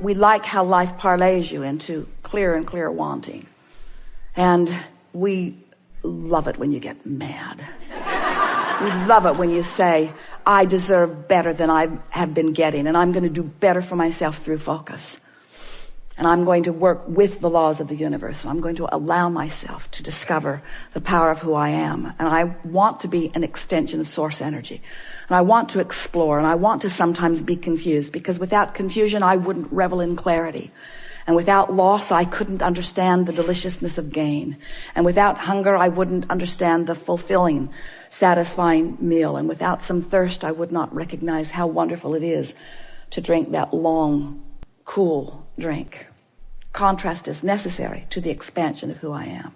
we like how life parlays you into clearer and clearer wanting. And we love it when you get mad. We love it when you say, I deserve better than I have been getting, and I'm going to do better for myself through focus. And I'm going to work with the laws of the universe, and I'm going to allow myself to discover the power of who I am. And I want to be an extension of source energy. And I want to explore, and I want to sometimes be confused, because without confusion, I wouldn't revel in clarity. And without loss, I couldn't understand the deliciousness of gain. And without hunger, I wouldn't understand the fulfilling, satisfying meal. And without some thirst, I would not recognize how wonderful it is to drink that long, cool drink. Contrast is necessary to the expansion of who I am.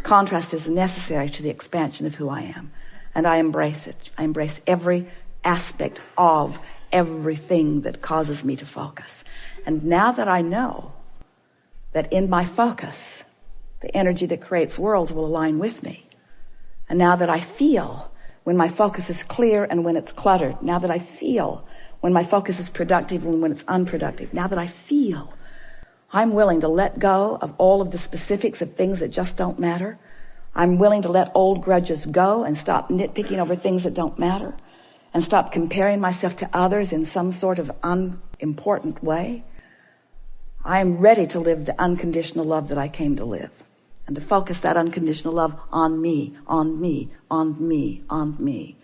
Contrast is necessary to the expansion of who I am. And I embrace it. I embrace every aspect of everything that causes me to focus. And now that I know that in my focus, the energy that creates worlds will align with me. And now that I feel when my focus is clear and when it's cluttered. Now that I feel when my focus is productive and when it's unproductive. Now that I feel, I'm willing to let go of all of the specifics of things that just don't matter. I'm willing to let old grudges go and stop nitpicking over things that don't matter. And stop comparing myself to others in some sort of unimportant way. I am ready to live the unconditional love that I came to live. And to focus that unconditional love on me, on me, on me, on me.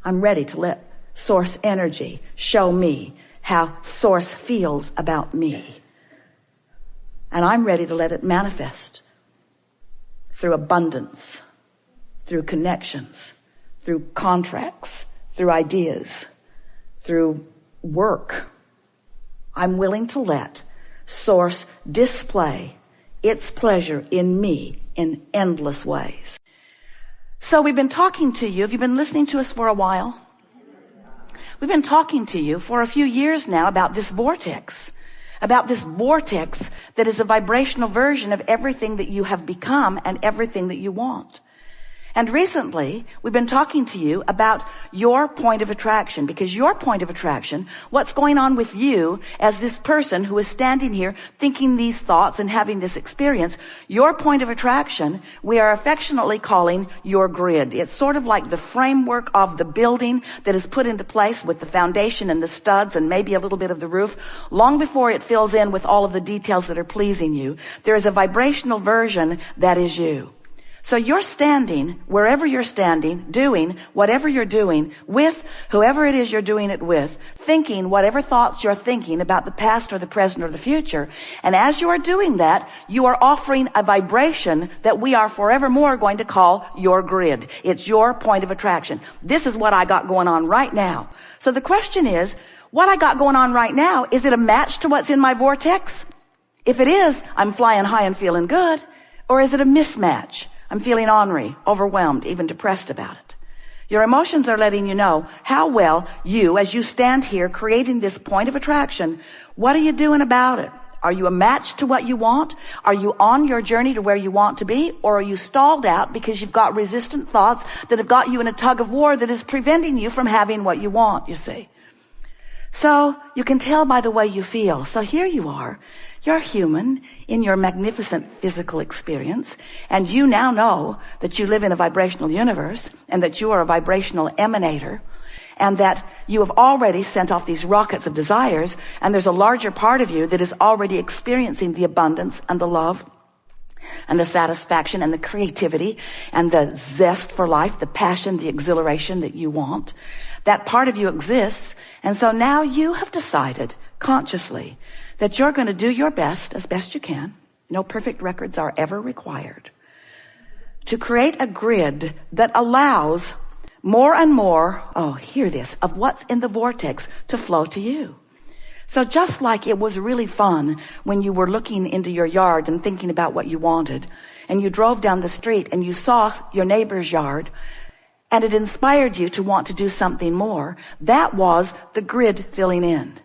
I'm ready to let source energy show me how source feels about me. And I'm ready to let it manifest through abundance, through connections, through contracts, through ideas, through work. I'm willing to let source display its pleasure in me in endless ways. So we've been talking to you. Have you been listening to us for a while? We've been talking to you for a few years now about this vortex that is a vibrational version of everything that you have become and everything that you want. And recently, we've been talking to you about your point of attraction, because your point of attraction, what's going on with you as this person who is standing here thinking these thoughts and having this experience, your point of attraction, we are affectionately calling your grid. It's sort of like the framework of the building that is put into place with the foundation and the studs and maybe a little bit of the roof. Long before it fills in with all of the details that are pleasing you, there is a vibrational version that is you. So you're standing wherever you're standing, doing whatever you're doing with whoever it is you're doing it with, thinking whatever thoughts you're thinking about the past or the present or the future. And as you are doing that, you are offering a vibration that we are forevermore going to call your grid. It's your point of attraction. This is what I got going on right now. So the question is, what I got going on right now, is it a match to what's in my vortex? If it is, I'm flying high and feeling good. Or is it a mismatch? I'm feeling ornery, overwhelmed, even depressed about it. Your emotions are letting you know how well you, as you stand here creating this point of attraction, what are you doing about it? Are you a match to what you want? Are you on your journey to where you want to be? Or are you stalled out because you've got resistant thoughts that have got you in a tug of war that is preventing you from having what you want, you see? So you can tell by the way you feel. So here you are. You're human in your magnificent physical experience, and you now know that you live in a vibrational universe and that you are a vibrational emanator, and that you have already sent off these rockets of desires, and there's a larger part of you that is already experiencing the abundance and the love and the satisfaction and the creativity and the zest for life, the passion, the exhilaration that you want. That part of you exists, and so now you have decided consciously that you're going to do your best as best you can. No perfect records are ever required. To create a grid that allows more and more, hear this, of what's in the vortex to flow to you. So just like it was really fun when you were looking into your yard and thinking about what you wanted, and you drove down the street and you saw your neighbor's yard, and it inspired you to want to do something more, that was the grid filling in.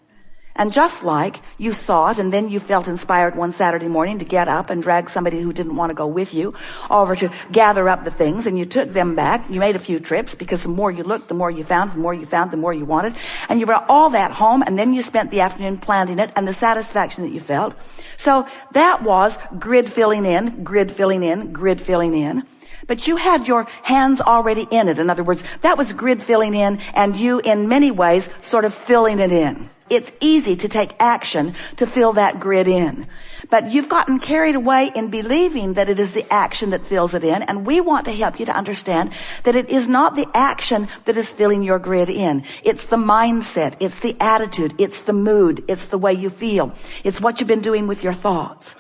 And just like you saw it and then you felt inspired one Saturday morning to get up and drag somebody who didn't want to go with you over to gather up the things, and you took them back. You made a few trips because the more you looked, the more you found, the more you found, the more you wanted. And you brought all that home, and then you spent the afternoon planting it and the satisfaction that you felt. So that was grid filling in, grid filling in, grid filling in. But you had your hands already in it. In other words, that was grid filling in, and you in many ways sort of filling it in. It's easy to take action to fill that grid in. But you've gotten carried away in believing that it is the action that fills it in. And we want to help you to understand that it is not the action that is filling your grid in. It's the mindset. It's the attitude. It's the mood. It's the way you feel. It's what you've been doing with your thoughts.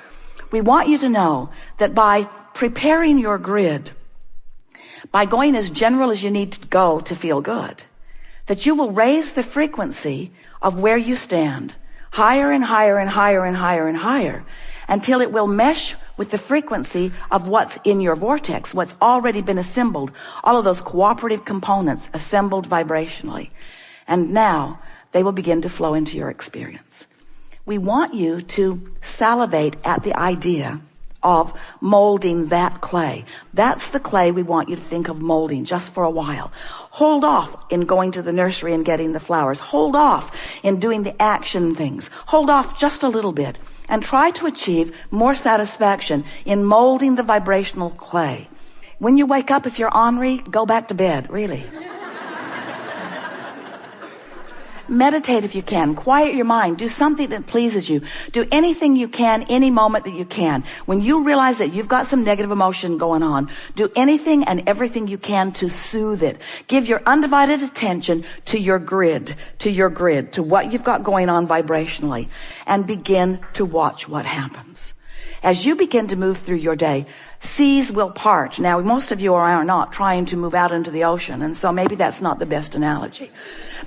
We want you to know that by preparing your grid, by going as general as you need to go to feel good, that you will raise the frequency of where you stand higher and higher and higher and higher and higher until it will mesh with the frequency of what's in your vortex, what's already been assembled, all of those cooperative components assembled vibrationally. And now they will begin to flow into your experience. We want you to salivate at the idea of molding that clay. That's the clay we want you to think of molding just for a while. Hold off in going to the nursery and getting the flowers. Hold off in doing the action things. Hold off just a little bit and try to achieve more satisfaction in molding the vibrational clay. When you wake up, if you're ornery, go back to bed, really. Meditate if you can. Quiet your mind. Do something that pleases you. Do anything you can, any moment that you can. When you realize that you've got some negative emotion going on, do anything and everything you can to soothe it. Give your undivided attention to your grid, to what you've got going on vibrationally, and begin to watch what happens. As you begin to move through your day, seas will part. Now, most of you are not trying to move out into the ocean, and so maybe that's not the best analogy.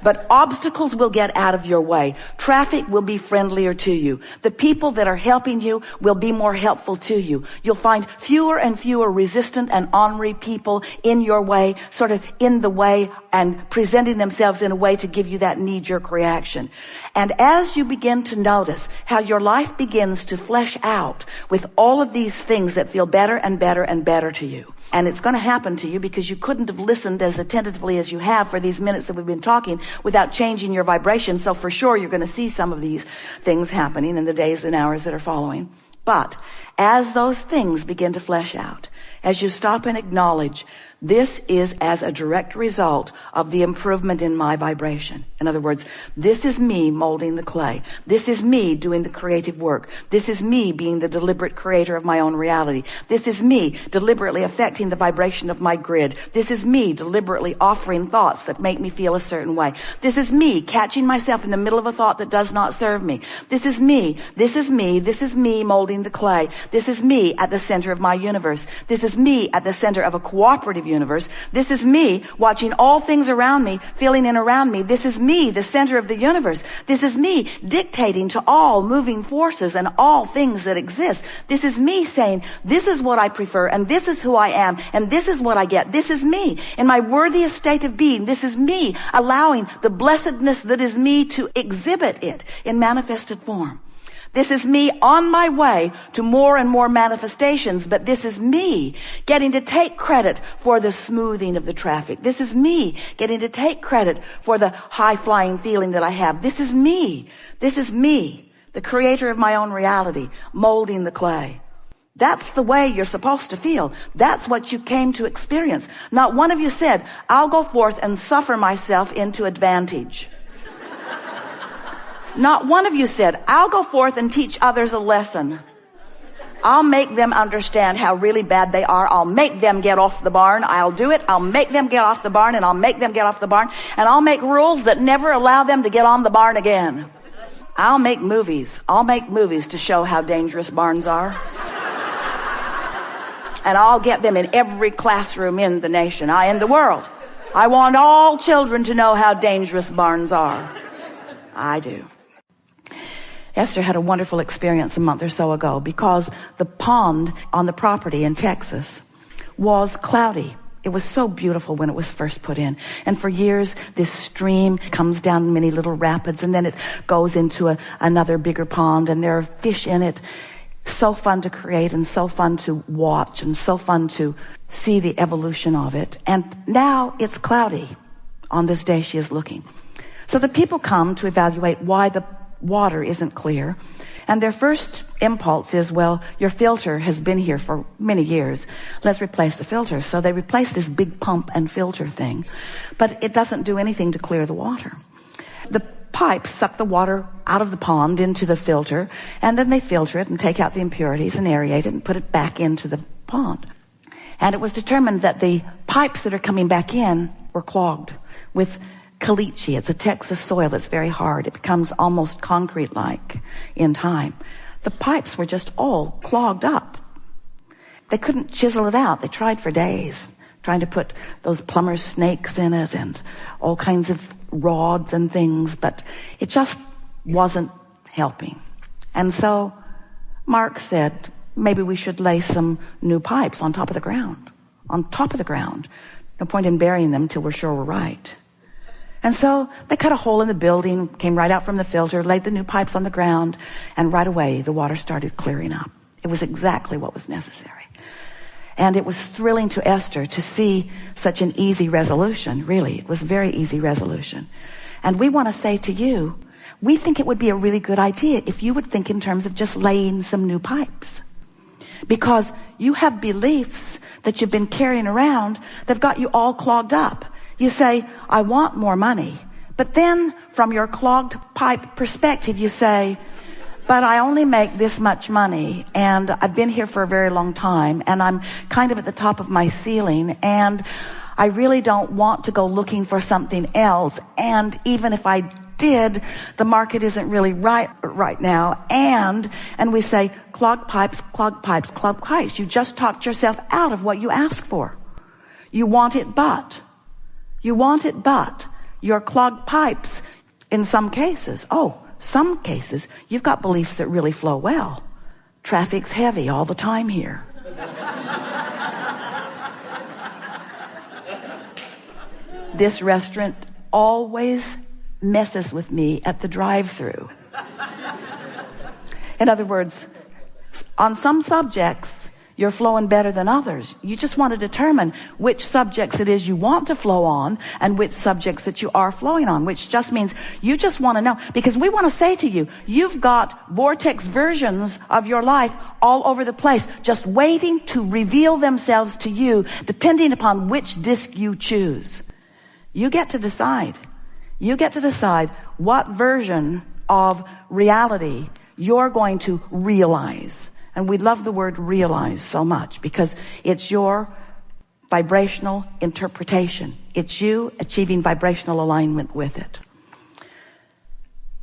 But obstacles will get out of your way. Traffic will be friendlier to you. The people that are helping you will be more helpful to you. You'll find fewer and fewer resistant and ornery people in your way, sort of in the way and presenting themselves in a way to give you that knee-jerk reaction. And as you begin to notice how your life begins to flesh out with all of these things that feel better and better and better to you, and it's going to happen to you because you couldn't have listened as attentively as you have for these minutes that we've been talking without changing your vibration. So for sure, you're going to see some of these things happening in the days and hours that are following. But as those things begin to flesh out, as you stop and acknowledge, this is as a direct result of the improvement in my vibration. In other words, this is me molding the clay. This is me doing the creative work. This is me being the deliberate creator of my own reality. This is me deliberately affecting the vibration of my grid. This is me deliberately offering thoughts that make me feel a certain way. This is me catching myself in the middle of a thought that does not serve me. This is me. This is me. This is me molding the clay. This is me at the center of my universe. This is me at the center of a cooperative universe. This is me watching all things around me, feeling in around me. This is me, the center of the universe. This is me dictating to all moving forces and all things that exist. This is me saying, this is what I prefer, and this is who I am, and this is what I get. This is me in my worthiest state of being. This is me allowing the blessedness that is me to exhibit it in manifested form. This is me on my way to more and more manifestations, but this is me getting to take credit for the smoothing of the traffic. This is me getting to take credit for the high-flying feeling that I have. This is me. This is me, the creator of my own reality, molding the clay. That's the way you're supposed to feel. That's what you came to experience. Not one of you said, I'll go forth and suffer myself into advantage. Not one of you said, I'll go forth and teach others a lesson. I'll make them understand how really bad they are. I'll make them get off the barn. I'll do it. I'll make them get off the barn, and I'll make them get off the barn. And I'll make rules that never allow them to get on the barn again. I'll make movies. I'll make movies to show how dangerous barns are. And I'll get them in every classroom in the nation, in the world. I want all children to know how dangerous barns are. I do. Esther had a wonderful experience a month or so ago because the pond on the property in Texas was cloudy. It was so beautiful when it was first put in. And for years, this stream comes down many little rapids, and then it goes into another bigger pond, and there are fish in it. So fun to create, and so fun to watch, and so fun to see the evolution of it. And now it's cloudy on this day she is looking. So the people come to evaluate why the water isn't clear. And their first impulse is, well, your filter has been here for many years. Let's replace the filter. So they replace this big pump and filter thing. But it doesn't do anything to clear the water. The pipes suck the water out of the pond into the filter, and then they filter it and take out the impurities and aerate it and put it back into the pond. And it was determined that the pipes that are coming back in were clogged with caliche. It's a Texas soil that's very hard. It becomes almost concrete-like in time. The pipes were just all clogged up. They couldn't chisel it out. They tried for days, trying to put those plumber's snakes in it and all kinds of rods and things, but it just wasn't helping. And so Mark said, maybe we should lay some new pipes on top of the ground. On top of the ground. No point in burying them till we're sure we're right. And so they cut a hole in the building, came right out from the filter, laid the new pipes on the ground, and right away the water started clearing up. It was exactly what was necessary. And it was thrilling to Esther to see such an easy resolution. Really, it was a very easy resolution. And we want to say to you, we think it would be a really good idea if you would think in terms of just laying some new pipes. Because you have beliefs that you've been carrying around that've got you all clogged up. You say, I want more money. But then from your clogged pipe perspective, you say, but I only make this much money, and I've been here for a very long time, and I'm kind of at the top of my ceiling, and I really don't want to go looking for something else. And even if I did, the market isn't really right now. And we say, clogged pipes, clogged pipes, clogged pipes. You just talked yourself out of what you asked for. You want it, but your clogged pipes, in some cases, you've got beliefs that really flow well. Traffic's heavy all the time here. This restaurant always messes with me at the drive-thru. In other words, on some subjects, you're flowing better than others. You just want to determine which subjects it is you want to flow on and which subjects that you are flowing on, which just means you just want to know. Because we want to say to you, you've got vortex versions of your life all over the place, just waiting to reveal themselves to you, depending upon which disc you choose. You get to decide. You get to decide what version of reality you're going to realize. And we love the word realize so much because it's your vibrational interpretation. It's you achieving vibrational alignment with it.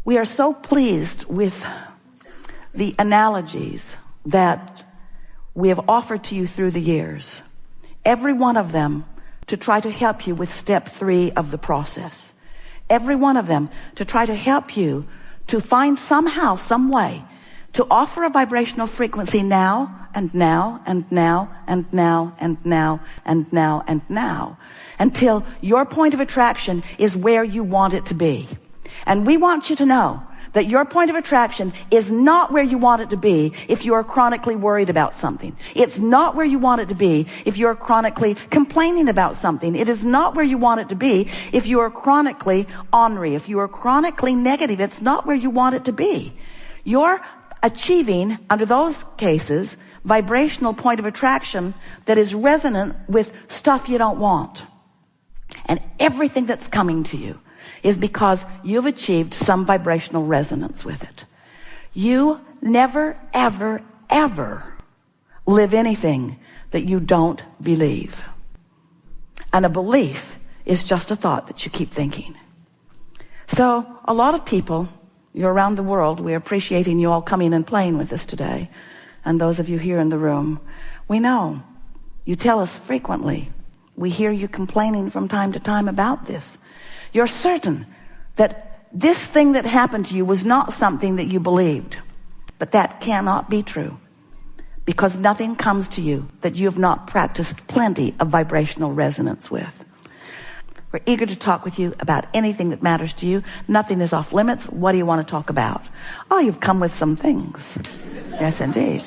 We are so pleased with the analogies that we have offered to you through the years. Every one of them to try to help you with step 3 of the process. Every one of them to try to help you to find somehow, some way, to offer a vibrational frequency now and now and now and now and now and now and now until your point of attraction is where you want it to be. And we want you to know that your point of attraction is not where you want it to be if you are chronically worried about something. It's not where you want it to be if you're chronically complaining about something. It is not where you want it to be if you are chronically ornery, if you are chronically negative. It's not where you want it to be. You're achieving, under those cases, vibrational point of attraction that is resonant with stuff you don't want. And everything that's coming to you is because you've achieved some vibrational resonance with it. You never, ever, ever live anything that you don't believe. And a belief is just a thought that you keep thinking. So a lot of people, you're around the world, we're appreciating you all coming and playing with us today. And those of you here in the room, we know you tell us frequently. We hear you complaining from time to time about this. You're certain that this thing that happened to you was not something that you believed. But that cannot be true. because nothing comes to you that you have not practiced plenty of vibrational resonance with. We're eager to talk with you about anything that matters to you. Nothing is off limits. What do you want to talk about? Oh, you've come with some things. Yes, indeed.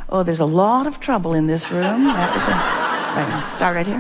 Oh, there's a lot of trouble in this room. Start right here.